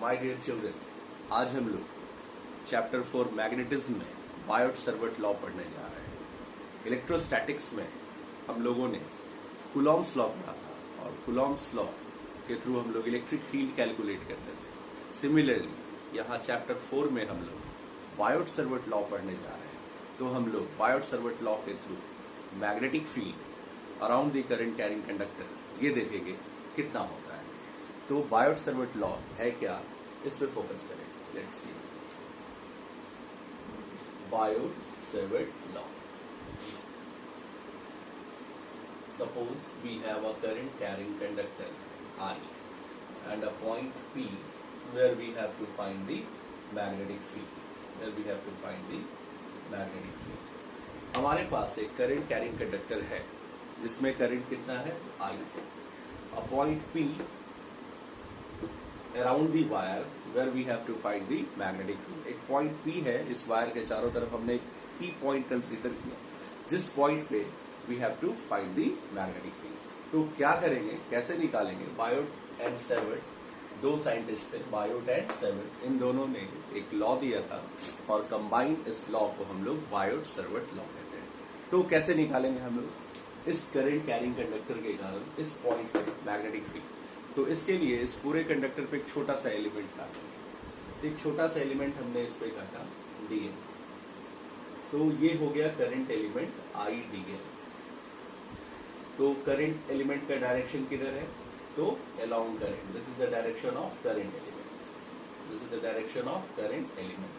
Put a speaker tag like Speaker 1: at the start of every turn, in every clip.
Speaker 1: My dear children, आज हम लोग चैप्टर 4 मैग्नेटिज्म में बायोट-सावर्ट लॉ पढ़ने जा रहे हैं। इलेक्ट्रोस्टैटिक्स में हम लोगों ने कूलॉम्स लॉ पढ़ा था और कूलॉम्स लॉ के थ्रू हम लोग इलेक्ट्रिक फील्ड कैलकुलेट करते थे। सिमिलरली यहाँ चैप्टर 4 में हम लोग बायोट-सावर्ट लॉ पढ़ने जा रहे हैं, तो हम लोग बायोट-सावर्ट लॉ के through magnetic field around the current carrying conductor ये देखेंगे कितना होता है। तो बायोट-सावर्ट लॉ है क्या, इस पे फोकस करें। Let's see Biot-Savart law. Suppose we have a current carrying conductor I and a point P where we have to find the magnetic field. हमारे पास एक करंट कैरिंग कंडक्टर है जिसमें करंट कितना है I। A point P around the wire where we have to find the magnetic field. एक point P है, इस वायर के चारों तरफ हमने एक P पॉइंट कंसीडर किया जिस पॉइंट पे we have to find the magnetic field. तो क्या करेंगे, कैसे निकालेंगे? बायोट एंड सावर्ट दो साइंटिस्ट थे, बायोट एंड सावर्ट, इन दोनों ने एक लॉ दिया था और कंबाइन इस लॉ को हम लोग बायोट-सावर्ट लॉ कहते हैं। तो कैसे निकालेंगे हम लोग इस करंट कैरिंग कंडक्टर के कारण इस पॉइंट पे मैग्नेटिक फील्ड? तो इसके लिए इस पूरे कंडक्टर पे एक छोटा सा एलिमेंट काटेंगे। एक छोटा सा एलिमेंट हमने इस पे काटा डीएल, तो ये हो गया करंट एलिमेंट आई डीएल। तो करंट एलिमेंट का डायरेक्शन किधर है? तो along current, this is the direction of current element.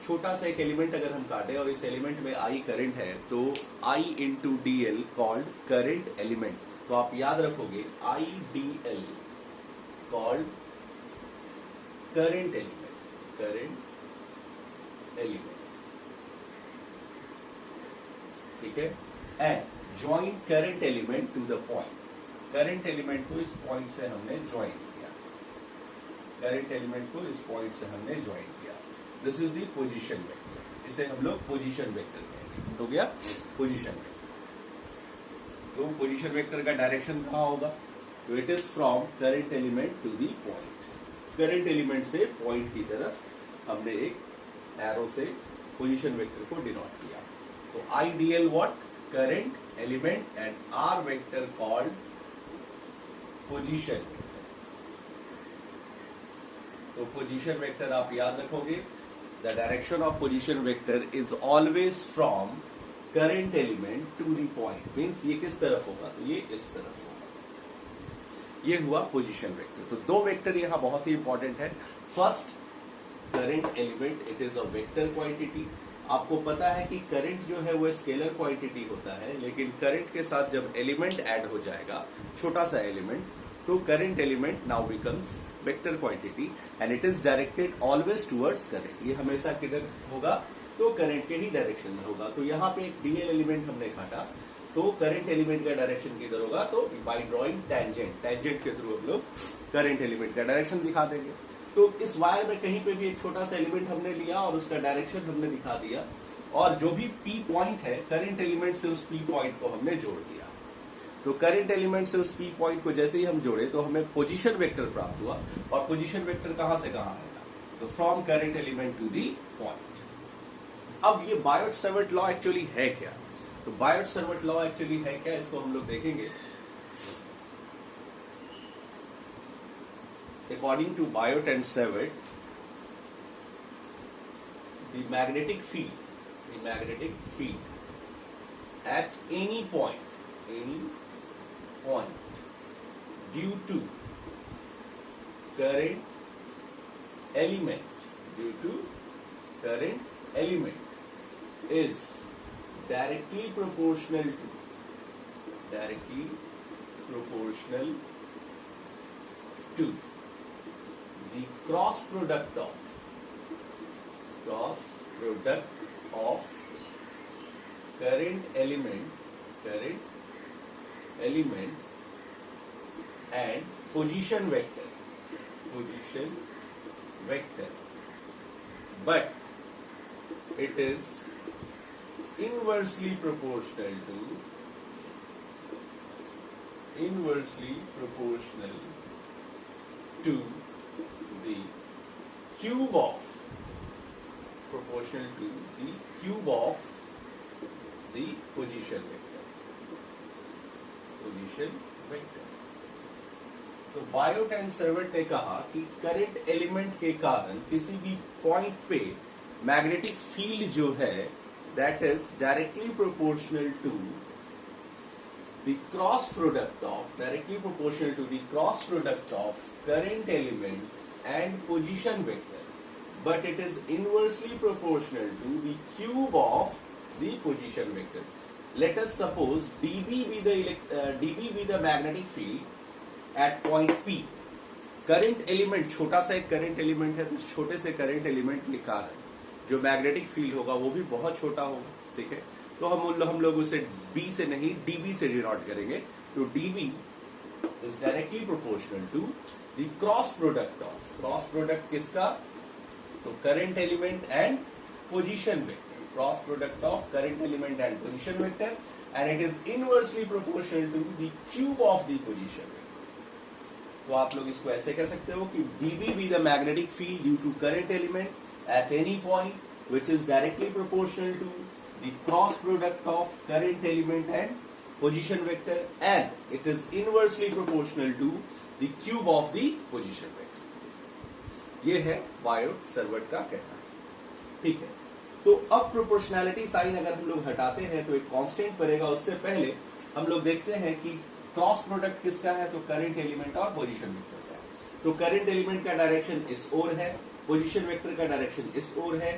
Speaker 1: छोटा सा एक एलिमेंट अगर हम काटे और इस एलिमेंट में आई करंट है तो I into D L called current element. तो आप याद रखोगे I D L called current element. ठीक है। And join current element to the point. Current element को इस पॉइंट से हमने ज्वाइन किया। This is the position vector, इसे हम लोग पोजीशन वेक्टर कहेंगे। हो गया पोजीशन वेक्टर। तो पोजीशन वेक्टर का डायरेक्शन कहाँ होगा? तो it is from current element to the point. Current element से पॉइंट की तरफ हमने एक एरो से पोजीशन वेक्टर को डिनोट किया। तो I D L what? Current element and R vector called position. तो पोजीशन वेक्टर आप याद रखोगे, the direction of position vector is always from current element to the point. Means ये किस तरफ होगा? तो ये इस तरफ होगा। ये हुआ पोजीशन वेक्टर। तो दो वेक्टर यहां बहुत ही इंपॉर्टेंट है। First current element, it is a vector quantity. आपको पता है कि करंट जो है वो स्केलर क्वांटिटी होता है, लेकिन करंट के साथ जब एलिमेंट ऐड हो जाएगा, छोटा सा एलिमेंट, तो current element now becomes vector quantity and it is directed always towards current. ये हमेशा किधर होगा? तो करंट के ही डायरेक्शन में होगा। तो यहाँ पे एक डीएल एलिमेंट हमने काटा, तो करंट एलिमेंट का डायरेक्शन किधर होगा? तो बाय ड्रॉइंग टैंजेंट के थ्रू हम लोग करंट एलिमेंट का डायरेक्शन दिखा देंगे। तो इस वायर में कहीं पे भी एक छोटा सा एलिमेंट हमने लिया और उसका डायरेक्शन हमने दिखा दिया, और जो भी पी पॉइंट है करंट एलिमेंट से उस पी पॉइंट को हमने जोड़ दिया। तो करंट एलिमेंट से उस पी पॉइंट को जैसे ही हम जोड़े तो हमें पोजीशन वेक्टर प्राप्त हुआ। और पोजीशन वेक्टर कहां से कहां आएगा? तो from current element to the point. अब ये बायोट-सावर्ट लॉ एक्चुअली है क्या? तो बायोट-सावर्ट लॉ एक्चुअली है क्या, इसको हम लोग देखेंगे। According to Biot and Savarт, the magnetic field at any point due to current element is directly proportional to the cross product of current element and position vector, but it is inversely proportional to the cube of proportional to the cube of the position vector. तो Biot and सर्वेट ने कहा कि current element के कारण किसी भी point पे magnetic field जो है that is directly proportional to the cross product of current element and position vector, but it is inversely proportional to the cube of the position vector. Let us suppose dB be the magnetic field at point P. Current element, छोटा सा एक current element है, तो छोटे से current element के कारण जो मैग्नेटिक फील्ड होगा वो भी बहुत छोटा होगा. ठीक है, तो हम लोग उसे B से नहीं dB से डिनोट करेंगे. तो dB is directly proportional to the cross product किसका? तो current element and position vector. Cross product of current element and position vector, and it is inversely proportional to the cube of the position vector. तो आप लोग इसको ऐसे कह सकते हो कि dB be the magnetic field due to current element at any point which is directly proportional to the cross product of current element and position vector, and it is inversely proportional to the cube of the position vector. ये है Biot सर्वेट का कहना. ठीक है, तो अब proportionality sign अगर हम लोग हटाते हैं तो एक कांस्टेंट पड़ेगा. उससे पहले हम लोग देखते हैं कि क्रॉस प्रोडक्ट किसका है, तो करंट एलिमेंट और पोजीशन वेक्टर का है. तो करंट एलिमेंट का डायरेक्शन इस ओर है, पोजीशन वेक्टर का डायरेक्शन इस ओर है.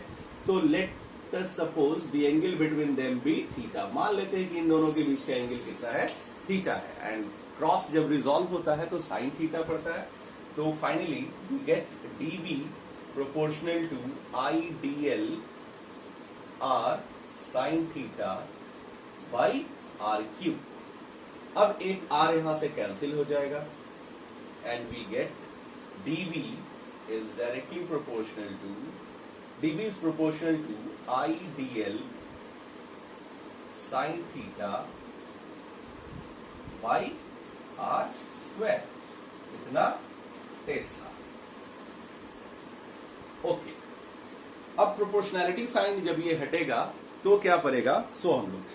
Speaker 1: तो let us suppose the angle between them be theta. मान लेते हैं कि इन दोनों के बीच का एंगल कितना है, थीटा है, एंड क्रॉस जब रिजॉल्व होता है तो साइन थीटा पड़ता है. तो finally we get dB proportional to IDL R sin theta by R cube. अब एक R यहां से कैंसिल हो जाएगा and we get dB is directly proportional to dB is proportional to IDL sin theta by R square. इतना Tesla. Okay, अब proportionality sign जब ये हटेगा तो क्या पड़ेगा, सो हम लोग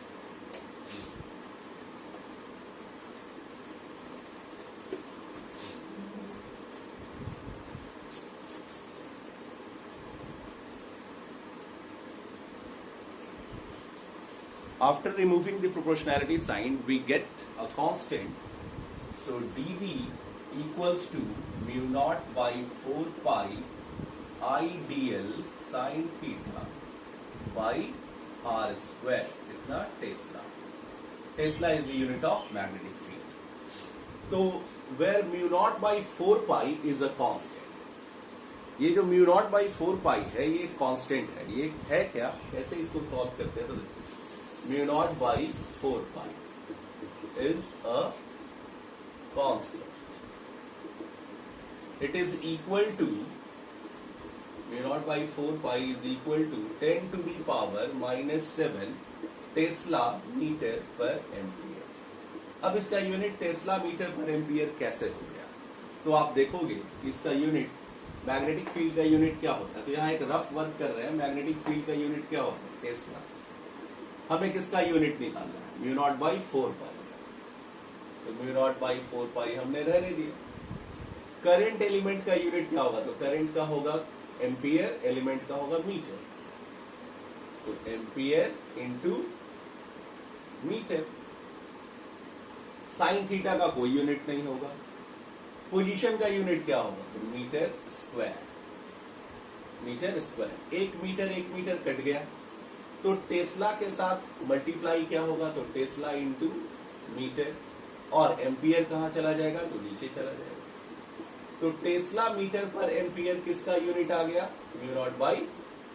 Speaker 1: after removing the proportionality sign we get a constant. So dB equals to mu naught by 4 pi IDL sin theta by R square. इतना Tesla. Tesla is the unit of magnetic field. तो where mu naught by 4 pi is a constant. ये जो mu naught by 4 pi है ये constant है. ये है क्या, कैसे इसको सॉल्व करते हैं, तो mu naught by 4 pi is a constant. It is equal to mu naught by 4 pi is equal to 10 to the power minus 7 tesla metre per ampere. अब इसका unit tesla metre per ampere कैसे हो गया, तो आप देखोगे इसका unit magnetic field का यूनिट क्या होता है. तो यहाँ एक रफ वर्क कर रहे हैं. मैग्नेटिक फील्ड का यूनिट क्या होता है, टेस्ला. हमें किसका यूनिट निकालना है, म्यू नॉट बाई 4 पाई. तो म्यू नॉट बाई 4 पाई हमने रहने दिया. करंट एलिमेंट का यूनिट क्या होगा, तो करंट का होगा एम्पियर, एलिमेंट का होगा मीटर. तो ampere into metre. Sine theta का कोई यूनिट नहीं होगा. पोजीशन का यूनिट क्या होगा, तो मीटर स्क्वायर. Metre square. एक मीटर कट गया तो टेस्ला के साथ मल्टीप्लाई क्या होगा, तो टेस्ला इंटू मीटर. और एम्पियर कहां चला जाएगा, तो नीचे चला जाएगा. तो टेस्ला मीटर पर एम्पियर किसका यूनिट आ गया, म्यू नॉट बाई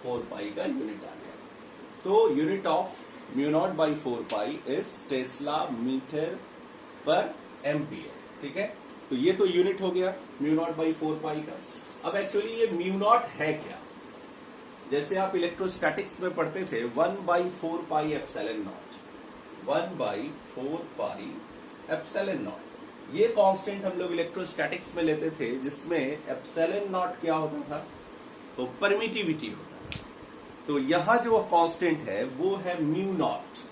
Speaker 1: 4 पाई का यूनिट आ गया. तो unit of mu naught by 4 pi is tesla metre per ampere. ठीक है, तो ये तो यूनिट हो गया म्यू नॉट बाई 4 पाई का. अब एक्चुअली ये म्यू नॉट है क्या, जैसे आप इलेक्ट्रोस्टैटिक्स में पढ़ते थे 1/4 pi epsilon not. 1/4 pi epsilon not. ये कांस्टेंट हम लोग इलेक्ट्रोस्टैटिक्स में लेते थे, जिसमें एप्सिलॉन नॉट क्या होता था, तो परमिटिविटी होता था। तो यहां जो कांस्टेंट है वो है mu naught.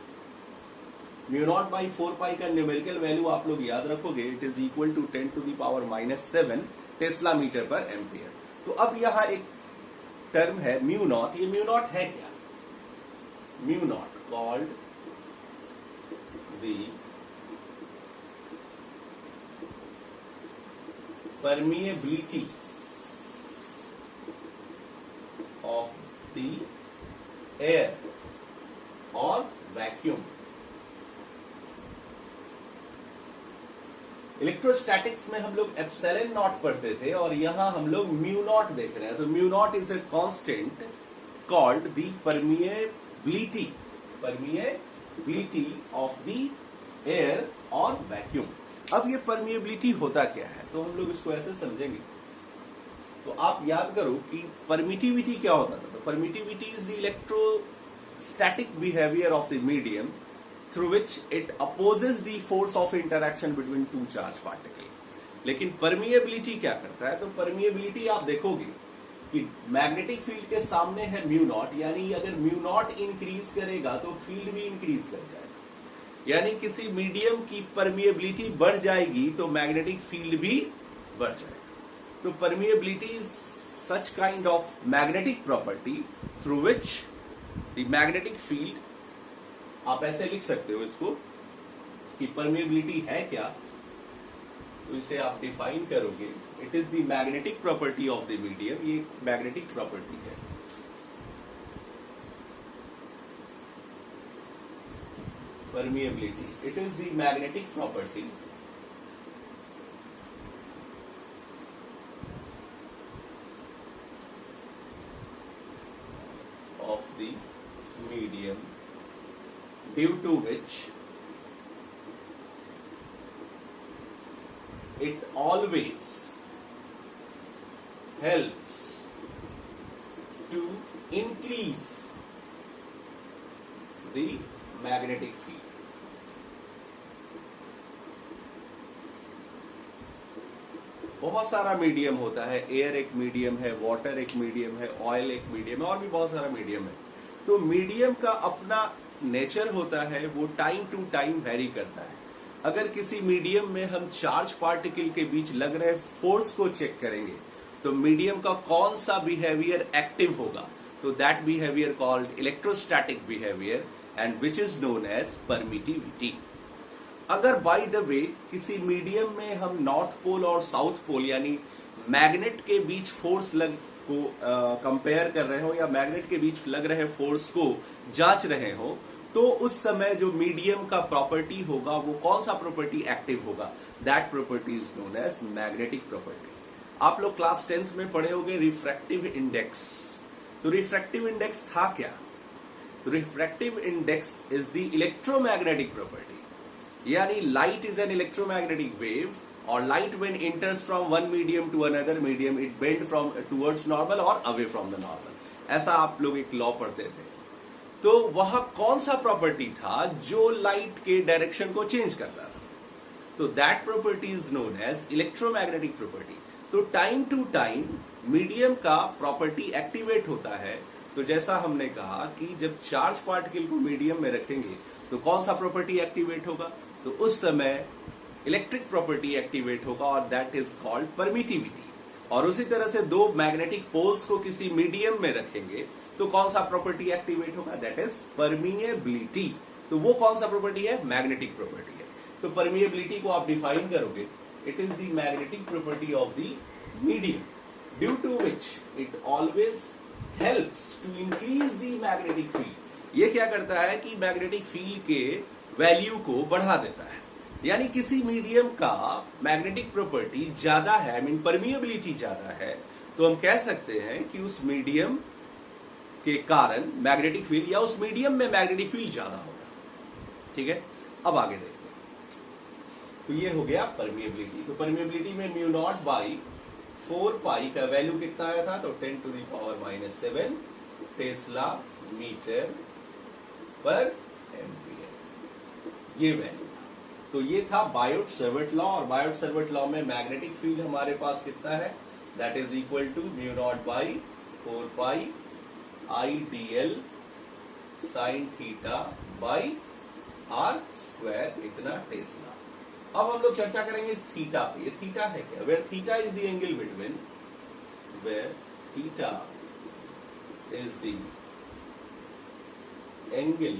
Speaker 1: Mu naught by 4 pi का न्यूमेरिकल वैल्यू आप लोग याद रखोगे, it is equal to 10⁻⁻7 tesla metre per ampere. तो अब यहां एक टर्म है म्यू नॉट। ये म्यू नॉट है क्या? Mu naught called the permeability of the air or vacuum। Electrostatics में हम लोग एप्सिलॉन नॉट पढ़ते थे और यहां हम लोग म्यू नॉट देख रहे हैं। तो mu not is a constant called the permeability of the air और वैक्यूम। अब ये परमिएबिलिटी होता क्या है, तो हम लोग इसको ऐसे समझेंगे। तो आप याद करो कि परमिटिविटी क्या होता था। तो permittivity is the electrostatic behaviour of the medium through which it opposes the force of interaction between two charge particle. लेकिन परमिएबिलिटी क्या करता है, तो परमिएबिलिटी आप देखोगे कि मैग्नेटिक फील्ड के सामने है म्यू नॉट, यानी अगर म्यू नॉट इंक्रीज करेगा तो फील्ड भी इंक्रीज कर जाएगा। यानी किसी मीडियम की परमिएबिलिटी बढ़ जाएगी तो मैग्नेटिक फील्ड भी बढ़ जाएगा। तो permeability is such kind of magnetic property through which the magnetic field, आप ऐसे लिख सकते हो इसको कि परमिएबिलिटी है क्या, तो इसे आप डिफाइन करोगे, it is the magnetic property of the medium. ये मैग्नेटिक प्रॉपर्टी है। Permeability, it is the magnetic property of the medium due to which it always helps to increase the magnetic field। बहुत सारा medium होता है, air एक medium है, water एक medium है, ऑयल एक मीडियम है, और भी बहुत सारा मीडियम है। तो मीडियम का अपना नेचर होता है, वो टाइम टू टाइम वेरी करता है। अगर किसी मीडियम में हम चार्ज पार्टिकल के बीच लग रहे फोर्स को चेक करेंगे तो मीडियम का कौन सा बिहेवियर एक्टिव होगा, तो that behaviour called electrostatic behaviour and which is known as permittivity. अगर बाय द वे किसी मीडियम में हम नॉर्थ पोल और साउथ पोल यानी मैग्नेट के बीच फोर्स को कंपेयर कर रहे हो या मैग्नेट के बीच लग रहे फोर्स को जांच रहे हो, तो उस समय जो मीडियम का प्रॉपर्टी होगा वो कौन सा प्रॉपर्टी एक्टिव होगा, that property is known as magnetic property. आप लोग क्लास 10th में पढ़े होंगे रिफ्रैक्टिव इंडेक्स। तो रिफ्रैक्टिव इंडेक्स था क्या? तो refractive index is the electromagnetic property. यानी light is an electromagnetic wave और light when enters from one medium to another medium it bend from towards normal और अवे फ्रॉम द नॉर्मल। ऐसा आप लोग एक लॉ पढ़ते थे। तो वहां कौन सा प्रॉपर्टी था जो लाइट के डायरेक्शन को चेंज करता था, तो that property is known as electromagnetic property. तो टाइम टू टाइम मीडियम का प्रॉपर्टी एक्टिवेट होता है। तो जैसा हमने कहा कि जब चार्ज पार्टिकल को मीडियम में रखेंगे तो कौन सा प्रॉपर्टी एक्टिवेट होगा, तो उस समय इलेक्ट्रिक प्रॉपर्टी एक्टिवेट होगा और दैट इज कॉल्ड परमिटिविटी। और उसी तरह से दो मैग्नेटिक पोल्स को किसी मीडियम में रखेंगे तो कौन सा प्रॉपर्टी एक्टिवेट होगा, दैट इज परमिएबिलिटी। तो वो कौन सा प्रॉपर्टी है, मैग्नेटिक प्रॉपर्टी है। तो परमिएबिलिटी को आप डिफाइन करोगे, it is the magnetic property of the medium due to which it always helps to increase the magnetic field. ये क्या करता है कि मैग्नेटिक फील्ड के वैल्यू को बढ़ा देता है। यानी किसी मीडियम का मैग्नेटिक प्रॉपर्टी ज्यादा है, आई मीन परमिएबिलिटी ज्यादा है, तो हम कह सकते हैं कि उस मीडियम के कारण मैग्नेटिक फील्ड या उस मीडियम में मैग्नेटिक फील्ड ज्यादा होगा। ठीक है, अब आगे देखते हैं। तो ये हो गया परमिएबिलिटी। तो परमिएबिलिटी में म्यू नॉट बाई 4 पाई का वैल्यू कितना आया था, तो 10⁻⁻7 टेस्ला मीटर पर एम्पियर, ये वैल्यू था। तो ये था बायोट सर्वेट लॉ, और बायोट सर्वेट लॉ में मैग्नेटिक फील्ड हमारे पास कितना है, that is equal to mu naught by 4 pi I D L sine theta by R square, इतना टेस्ला। अब हम लोग चर्चा करेंगे इस थीटा पे। ये थीटा है क्या? Where theta is the angle between, where theta is the angle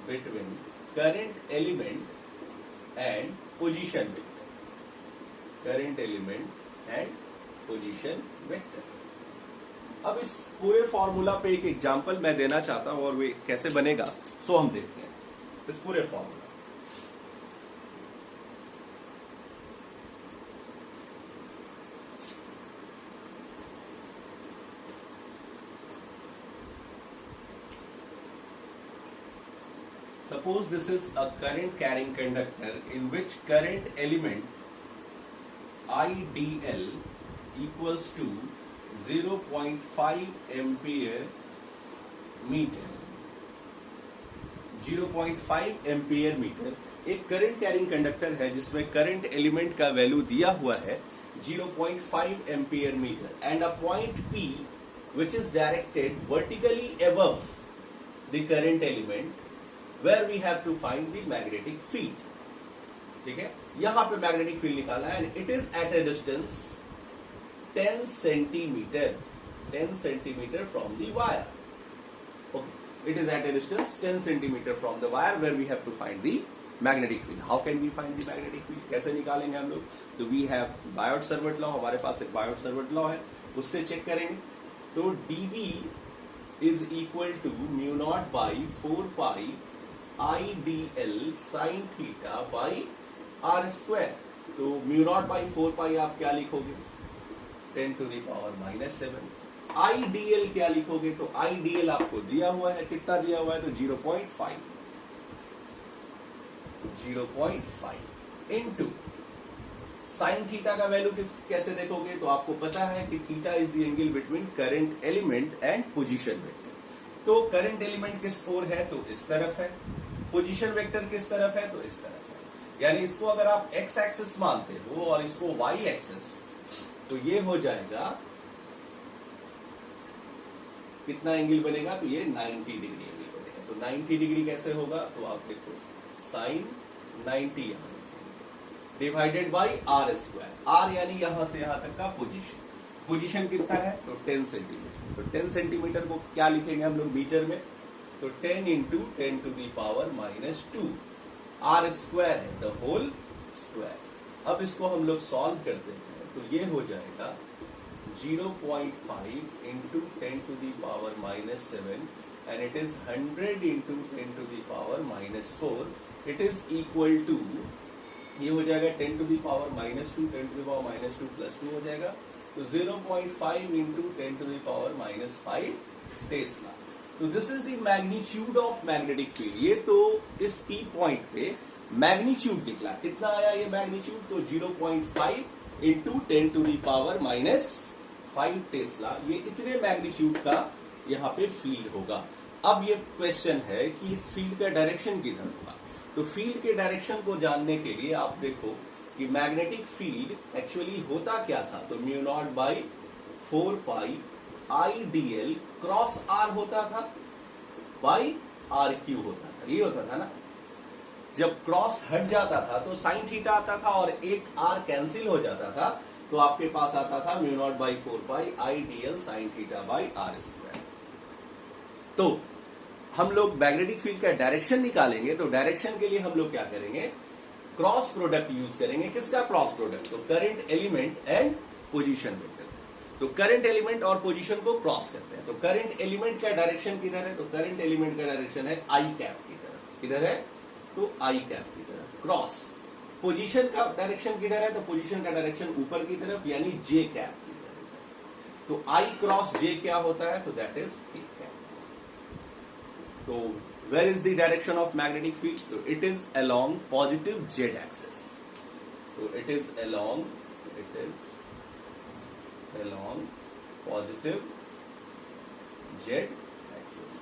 Speaker 1: between current element and position vector, current element and position vector. अब इस पूरे फॉर्मूला पे एक एग्जांपल मैं देना चाहता हूं, और वे कैसे बनेगा सो हम देखते हैं इस पूरे formula. Suppose this is a current carrying conductor in which current element IDL equals to 0.5 ampere meter, 0.5 ampere metre. एक करंट कैरिंग कंडक्टर है जिसमें करंट एलिमेंट का वैल्यू दिया हुआ है 0.5 ampere metre, and a point P which is directed vertically above the current element where we have to find the magnetic field। ठीक है, यहां पे मैग्नेटिक फील्ड निकाला है, and it is at a distance 10 centimetre, 10 centimetre from the wire. Okay, it is at a distance 10 centimetre from the wire where we have to find the magnetic field. How can we find the magnetic field? कैसे निकालेंगे हम लोग? तो we have Biot Savart law, हमारे पास एक Biot Savart law है, उससे चेक करेंगे। तो dB is equal to mu naught by 4 pi I D L sine theta by R square. तो म्यू नॉट बाई 4 पाई आप क्या लिखोगे? 10 to the power minus 7। I D L क्या लिखोगे? तो आई डी एल आपको दिया हुआ है, कितना दिया हुआ है? तो 0.5, 0.5 इंटू साइन थीटा का वैल्यू कैसे देखोगे? तो आपको पता है कि theta is the angle between current element and position vector. तो करंट एलिमेंट किस ओर है? तो इस तरफ है। पोजीशन वेक्टर किस तरफ है? तो इस तरफ है। यानी इसको अगर आप एक्स एक्सिस मानते हो और इसको वाई एक्सिस, तो ये हो जाएगा कितना एंगल बनेगा? तो ये 90 डिग्री एंगल बनेगा। तो 90 डिग्री कैसे होगा? तो आप देखो साइन 90 यहां divided by R square. R यानी यहां से यहां तक का पोजीशन। पोजीशन कितना है? तो 10 सेंटीमीटर। तो 10 सेंटीमीटर को क्या लिखेंगे हम लोग मीटर में? तो 10 into 10 to the power minus 2, R square है, द होल स्क्वायर। अब इसको हम लोग सॉल्व करते हैं, तो ये हो जाएगा 0.5 into 10 to the power minus 7, and it is 100 into 10 to the power minus 4। It is equal to, ये हो जाएगा 10 to the power minus 2, 10 to the power minus 2 plus 2 हो जाएगा। तो 0.5 into 10 to the power minus 5 tesla. तो this is the magnitude of magnetic field. ये तो इस P पॉइंट पे मैग्नीट्यूड निकला, कितना आया ये मैग्नीट्यूड? तो 0.5 into 10 to the power minus 5 tesla. ये इतने मैग्नीट्यूड का यहाँ पे फील्ड होगा। अब ये क्वेश्चन है कि इस फील्ड का डायरेक्शन किधर होगा? तो फील्ड के डायरेक्शन को जानने के लिए आप देखो कि मैग्नेटिक फील्ड एक्चुअली होता क्या था। तो mu naught by 4 pi I D L cross R होता था बाई आर क्यू होता था, ये होता था ना। जब क्रॉस हट जाता था तो साइन थीटा आता था और एक आर कैंसिल हो जाता था, तो आपके पास आता था mu naught by 4 pi I D L sine theta by R square. तो हम लोग मैग्नेटिक फील्ड का डायरेक्शन निकालेंगे, तो डायरेक्शन के लिए हम लोग क्या करेंगे? क्रॉस प्रोडक्ट यूज करेंगे। किसका क्रॉस प्रोडक्ट? तो current element and position vector. तो करंट एलिमेंट और पोजीशन को क्रॉस करते हैं। तो करंट एलिमेंट का डायरेक्शन किधर है? तो करंट एलिमेंट का डायरेक्शन है आई कैप की तरफ। किधर है? तो आई कैप की तरफ क्रॉस। पोजीशन का डायरेक्शन किधर है? तो पोजीशन का डायरेक्शन ऊपर की तरफ, यानी जे कैप की तरफ है। तो आई क्रॉस जे क्या होता है? तो दैट इज के कैप। तो where is the direction of magnetic field? So it is along positive z axis. So it is along positive z axis.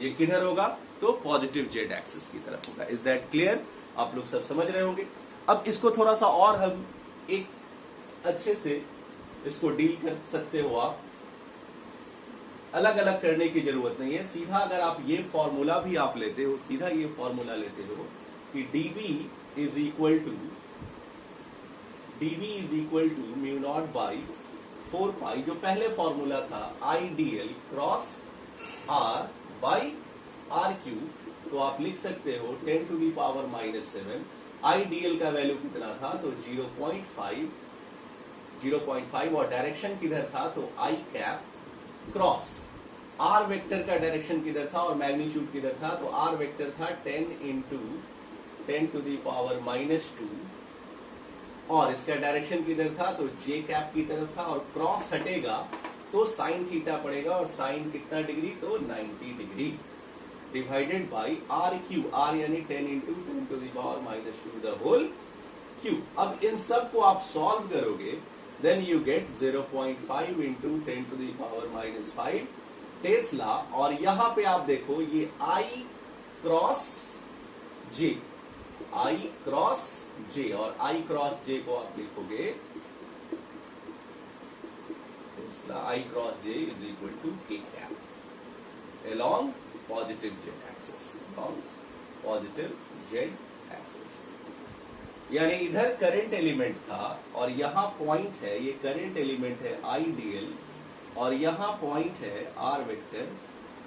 Speaker 1: ये किधर होगा? तो पॉजिटिव z axis की तरफ होगा। Is that clear? आप लोग सब समझ रहे होंगे। अब इसको थोड़ा सा और हम एक अच्छे से इसको डील कर सकते हो आप, अलग अलग करने की जरूरत नहीं है। सीधा अगर आप ये फॉर्मूला भी आप लेते हो, सीधा ये फॉर्मूला लेते हो कि dB is equal to mu naught by 4 pi, जो पहले फॉर्मूला था IDL cross R by R cube, तो आप लिख सकते हो 10 टू दी पावर -7। IDL का वैल्यू कितना था, तो 0.5 और डायरेक्शन किधर था, तो I cap cross R vector का डायरेक्शन किधर था और मैग्नीट्यूड किधर था, तो R वेक्टर था 10 इंटू 10 टू दी पावर -2 और इसका डायरेक्शन किधर था, तो J कैप की तरफ था और क्रॉस हटेगा तो साइन थीटा पड़ेगा और साइन कितना डिग्री, तो 90 degree divided by R cube, R यानी 10 into 10 to the power -2 the whole cube. अब इन सब को आप सॉल्व करोगे, then you get 0.5 into 10 to the power -5 tesla. और यहां पे आप देखो ये I cross J, I cross J, और I क्रॉस J को आप लिखोगे tesla I cross J is equal to K cap along positive Z axis, along positive Z axis। यानी इधर करंट एलिमेंट था और यहां पॉइंट है, ये करंट एलिमेंट है IDL और यहां पॉइंट है R वेक्टर।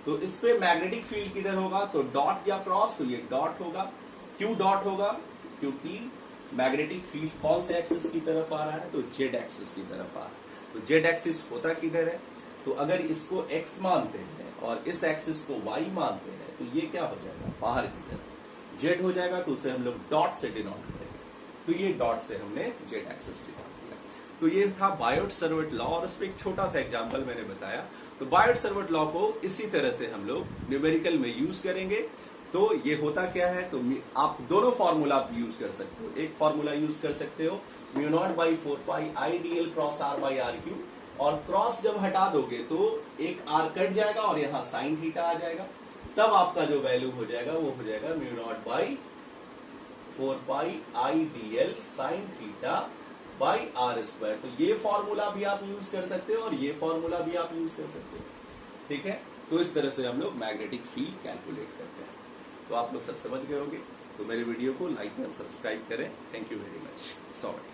Speaker 1: तो इस पे मैग्नेटिक फील्ड किधर होगा, तो डॉट या क्रॉस, तो ये डॉट होगा। क्यों डॉट होगा, क्योंकि मैग्नेटिक फील्ड कौन से एक्सिस की तरफ आ रहा है, तो जेड एक्सिस की तरफ आ रहा है। तो जेड एक्सिस होता किधर है, तो अगर इसको x मानते हैं और इस एक्सिस को y मानते हैं, तो ये क्या हो जाएगा, बाहर की तरफ जेड हो जाएगा, तो उसे हम लोग डॉट से डिनोट करेंगे। तो ये डॉट से हमने जेड एक्सिस डिनोट किया। तो ये था बायोट-सैवर्ट लॉ और उसमें एक छोटा सा एग्जांपल मैंने बताया। तो बायोट-सैवर्ट लॉ को इसी तरह से हम लोग न्यूमेरिकल में यूज करेंगे। तो ये होता क्या है, तो आप दोनों फॉर्मूला आप यूज कर सकते हो। एक फॉर्मूला यूज कर सकते हो mu naught by 4 pi IDL cross R by R cube, और क्रॉस जब हटा दोगे तो एक R कट जाएगा और यहाँ साइन थीटा आ जाएगा, तब आपका जो वैल्यू हो जाएगा वो हो जाएगा mu naught by 4 pi IDL sign theta by R square. तो ये फॉर्मूला भी आप यूज कर सकते हो और ये फॉर्मूला भी आप यूज कर सकते हो, ठीक है। तो इस तरह से हम लोग मैग्नेटिक फील्ड कैलकुलेट करते हैं। तो आप लोग सब समझ गए होंगे। तो मेरे वीडियो को लाइक और सब्सक्राइब करें। Thank you very much. Sorry.